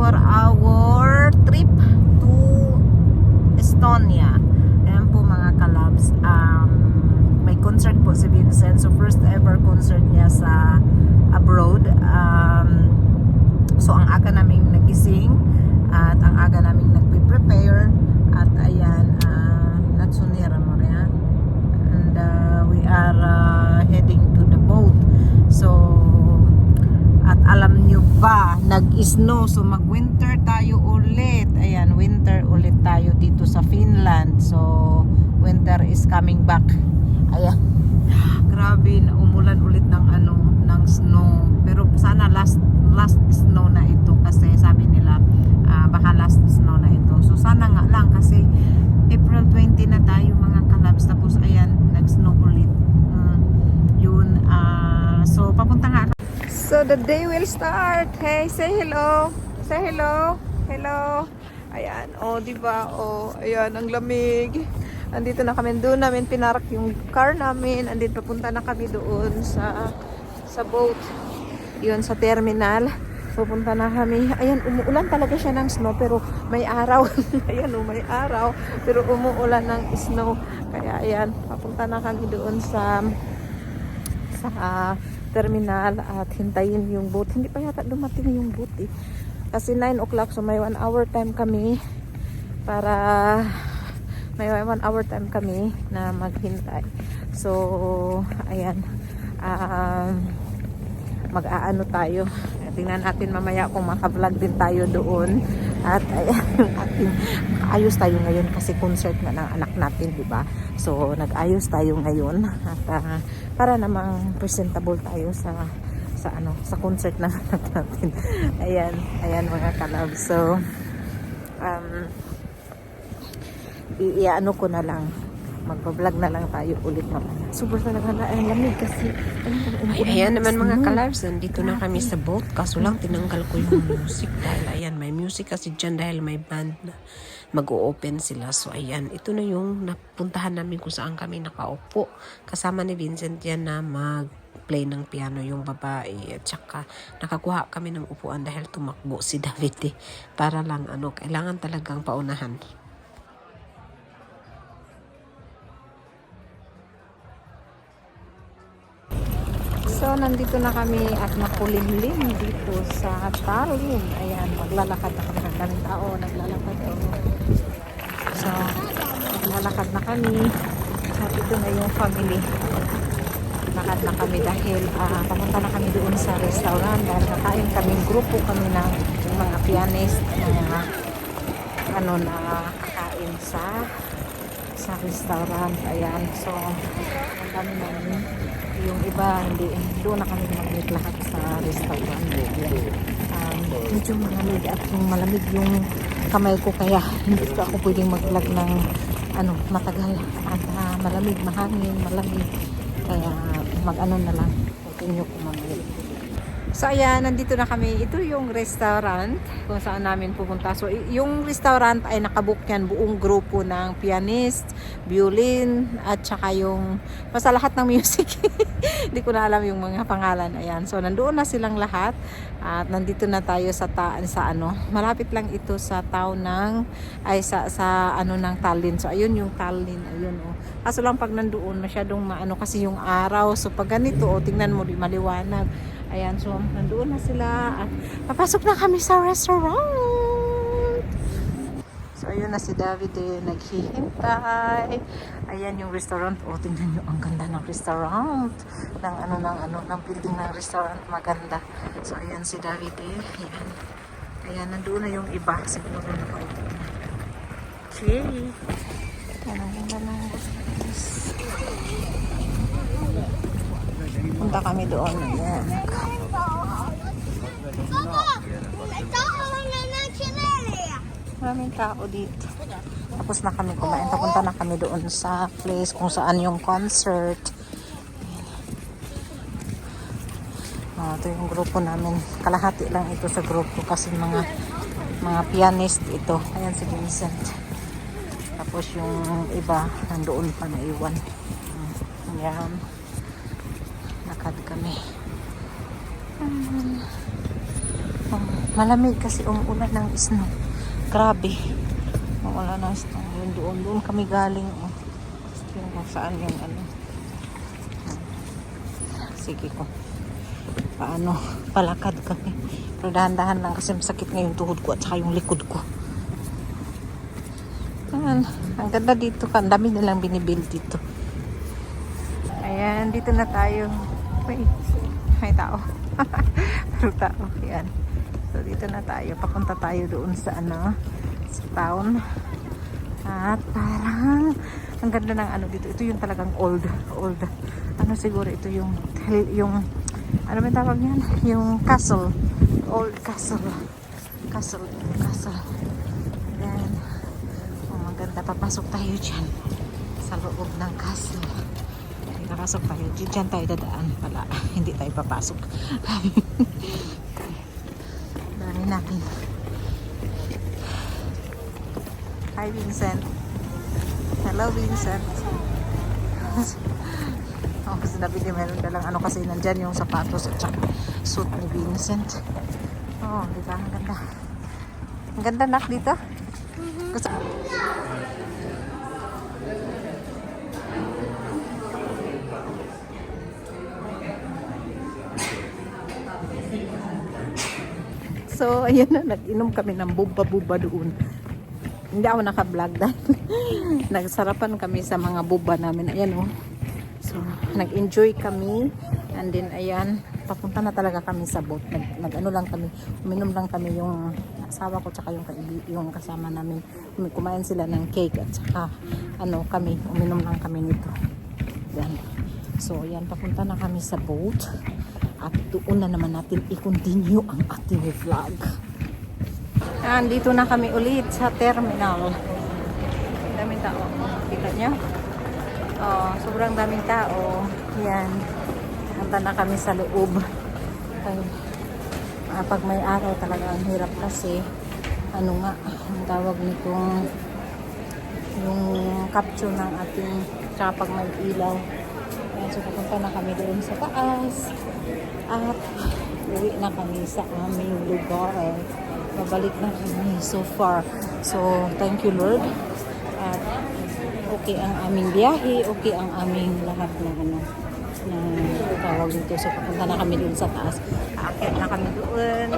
for our trip to Estonia. Ayan po mga kalabs. May concert po si Vincent. So first ever concert niya sa abroad. So ang aga naming nagising at ang aga naming nagpe-prepare at ayan, natsunira mo rin, and we are heading to the boat. So at alam nyo ba, nag-snow, so mag-winter tayo ulit. Ayan, winter ulit tayo dito sa Finland. So winter is coming back. Ayan, grabe na umulan ulit ng ng snow. Pero sana last snow na ito, kasi sabi nila baka last snow na ito. So sana nga lang, kasi April 20 na tayo mga kalabs, tapos ayan, nag-snow ulit. Yun, so papunta nga. So the day will start. Hey, say hello. Say hello. Hello. Ayan, oh, di ba? Oh, ayan, ang lamig. Andito na kami, doon namin pinarak yung car namin. Andito papunta na kami doon sa boat. Yun, sa terminal. Pupunta na kami. Ayan, umuulan talaga siya ng snow, pero may araw. Ayan, may araw, pero umuulan ng snow. Kaya ayan, papunta na kami doon sa terminal at hintayin yung boat. Hindi pa yata dumating yung boat eh. Kasi 9 o'clock, so may 1 hour time kami na maghintay. So ayan, mag-aano tayo. Tingnan natin mamaya kung maka-vlog din tayo doon. At ayan, ayos tayo ngayon kasi concert nga ng anak natin, di ba? So nag-ayos tayo ngayon at para namang presentable tayo sa concert ng anak natin. Ayan mga kalab. So iano ko na lang, magpa-vlog na lang tayo ulit mamaya. Super talaga na ang lamig kasi ayan naman mga kalabs, nandito na kami sa boat. Kaso lang tinanggal ko yung music dahil ayan, may music kasi dyan dahil may band na mag-o-open sila. So ayan, ito na yung napuntahan namin kung saan kami nakaupo. Kasama ni Vincent yan na mag-play ng piano yung babae. At saka nakakuha kami ng upuan dahil tumakbo si David eh. Para lang kailangan talagang paunahan. So, nandito na kami at nakulimlim dito sa Tallinn. Ayan, maglalakad na kami. Ang daming tao, naglalakad. So, maglalakad na kami. At ito na yung family. Lakad na kami dahil papunta na kami doon sa restaurant. Dahil nakain kaming grupo kami ng mga pianist na kakain sa restaurant. Ayan, so, ang dami namin. Yung iba, hindi, doon na kami mag-meet lahat sa restaurant. Medyo malamig at yung malamig yung kamay ko, kaya hindi ko ako pwedeng mag-vlog ng matagal at malamig, mahangin, malamig, kaya na lang, continue ko mamaya. So ayan, nandito na kami. Ito yung restaurant kung saan namin pupunta. So yung restaurant ay nakabook yan, buong grupo ng pianist, violin, at saka yung basta lahat ng music. Hindi ko na alam yung mga pangalan. Ayan, so nandoon na silang lahat. At nandito na tayo sa malapit lang ito sa town ng ng Tallinn. So ayun yung Tallinn, ayun oh. Kaso lang pag nandoon masyadong kasi yung araw. So pag ganito tingnan mo, di maliwanag. Ayan, so nandoon na sila at papasok na kami sa restaurant. So ayun na si David naghihintay. Ayan yung restaurant. Oh, tingnan nyo, ang ganda ng restaurant. Ng building ng restaurant, maganda. So ayan si David Ayan. Ayan, nandoon na yung iba. Siguro nakaupo na. Okay. Ayan, ang ganda ng punta kami doon. Ayan. Maraming tao dito. Tapos na kami kumain. Punta na kami doon sa place kung saan yung concert. Ito yung grupo namin. Kalahati lang ito sa grupo kasi mga pianist ito. Ayan si Vincent. Tapos yung iba nandoon pa na iwan. Ayan. Lakad kami. Malamig kasi umuulan ng snow. Grabe. Umuulan ng snow. Yun doon. Doon kami galing. Oh. Yung kung saan yung ano. Sige ko. Paano? Palakad kami. Pero dahan-dahan lang kasi masakit nga yung tuhod ko at saka yung likod ko. Ayan. Ang ganda dito. Ang dami nilang binibuild dito. Ayan. Dito na tayo. Wait. May tao. Pero tao. Ayan. So dito na tayo. Papunta tayo doon sa ano. Sa town. At parang ang ganda ng ano dito. Ito yung talagang old. Ano siguro ito yung ano ba tawag yan? Yung castle. Old castle. Castle. Then, oh, maganda. Papasok tayo dyan. Sa loob ng castle. Nakasok tayo. Dyan tayo dadaan pala. Hindi tayo papasok. Dami natin. Hi, Vincent. Hello, Vincent. Oh, kasi nabili meron dalang ano kasi nandyan yung sapatos at saka suit ni Vincent. Oh, di ba? Ang ganda. Ang ganda nak dito. Kasi so, ayan na, nag-inom kami ng buba-buba doon. Hindi ako naka-vlog dahil nagsarapan kami sa mga buba namin. Ayan oh. So, nag-enjoy kami. And then, ayan, papunta na talaga kami sa boat. Nag-ano lang kami, uminom lang kami yung asawa ko tsaka yung kasama namin. Kumain sila ng cake at saka ano kami, uminom lang kami nito. Yan. So, ayan, papunta na kami sa boat. At doon na naman natin i-continue ang ating vlog. Andito na kami ulit sa terminal. Daming tao. Kita nyo? Oh, sobrang daming tao. Yan. Punta na kami sa loob. Ay, pag may araw talaga ang hirap kasi ano nga, ang tawag nitong yung capture ng ating tsaka pag may ilaw. Yan, so pupunta na kami doon sa taas. At uwi na kami sa aming lugar. Babalik na kami so far. So, thank you Lord. At okay ang aming biyahe, okay ang aming lahat na ano na tawag dito. So, pupunta na kami doon sa taas. Aakyat na kami doon.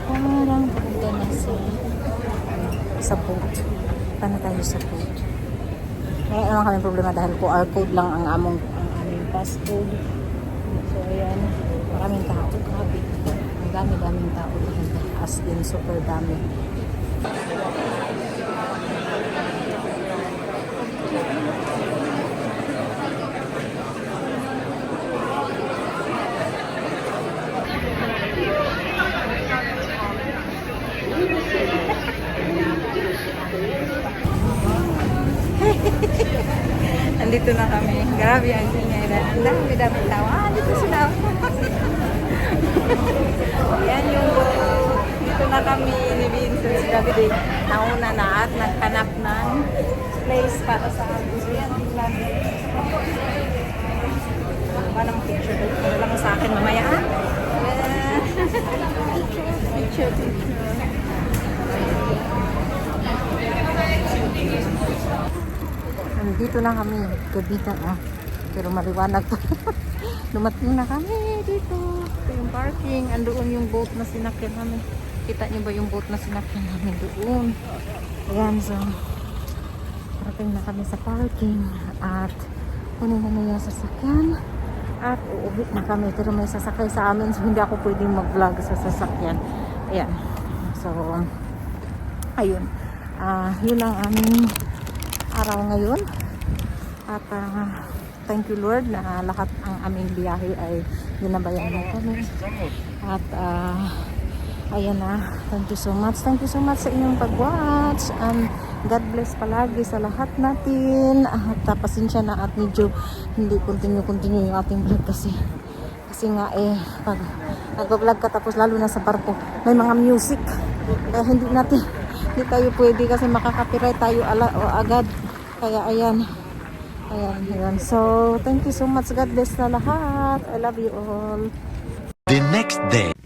Parang pupunta na sa boat. Punta na tayo sa boat. Kaya naman kami problema dahil QR code lang ang aming passcode. So, ayan. Maraming tao. Grabe. Ang dami-daming tao. As in, super dami. Andito na kami. Grabe ang ingay. Ang dami tao. Dito sila. Yan yung dito na kami ni Vincent. Si David nauna na at naghanap ng place para sa amin. So yan, tingnan. Paano picture dito? Ano lang sa akin mamaya? Picture. Dito na kami, gabi na pero maliwanag pa. Dumating na kami dito. Ito yung parking, andoon yung boat na sinakyan namin. Kita niyo ba yung boat na sinakyan namin doon? Ayan, so parating na kami sa parking at kunin na yung sasakyan at uuwi na kami, pero may sasakay sa amin so hindi ako pwedeng mag-vlog sa sasakyan. Ayan, so ayun, yun ang aming araw ngayon. At thank you Lord na lahat ang aming biyahe ay ginabayan mo kami. At ayan na, thank you so much sa inyong pag-watch. God bless palagi sa lahat natin. At pasensya na at medyo hindi continue yung ating vlog kasi nga pag nag-vlog ka tapos lalo na sa barko may mga music, hindi tayo pwede kasi makaka-copyright tayo agad. Kaya ayan. So, thank you so much. God bless na lahat. I love you all. The next day.